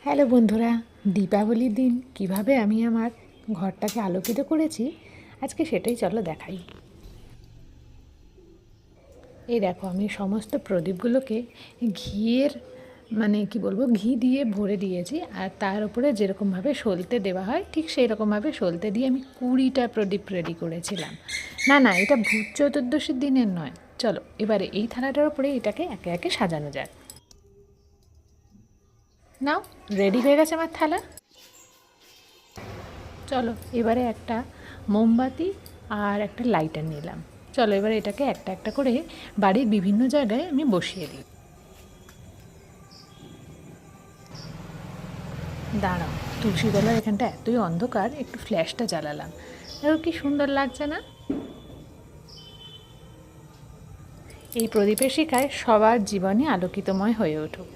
Hello বন্ধুরা, দীপাবলির দিন কিভাবে আমি আমার ঘরটাকে আলোকিত করেছি আজকে সেটাই চলো দেখাই। এই দেখো, আমি সমস্ত প্রদীপগুলোকে ঘিয়ের কি বলবো, ঘি দিয়ে ভরে দিয়েছি। আর তার উপরে যেরকমভাবে সলতে দেওয়া হয় ঠিক সেই রকমভাবে সলতে দিয়ে আমি 20টা প্রদীপ রেডি করেছিলাম। না না, এটা ভূত চতুর্দশীর দিনের নয়। চলো এবারে এই থালাটার উপরে এটাকে একে একে সাজানো যাক। নাও, রেডি হয়ে গেছে আমার থালা। চলো এবারে একটা মোমবাতি আর একটা লাইটার নিলাম। চলো এবারে এটাকে একটা একটা করে বাড়ির বিভিন্ন জায়গায় আমি বসিয়ে দিই। দাঁড়াও, তুলসীতলার এখানটা এতই অন্ধকার, একটু ফ্ল্যাশটা জ্বালালাম। দেখো কি সুন্দর লাগছে না? এই প্রদীপের শিখায় সবার জীবনই আলোকিতময় হয়ে উঠুক।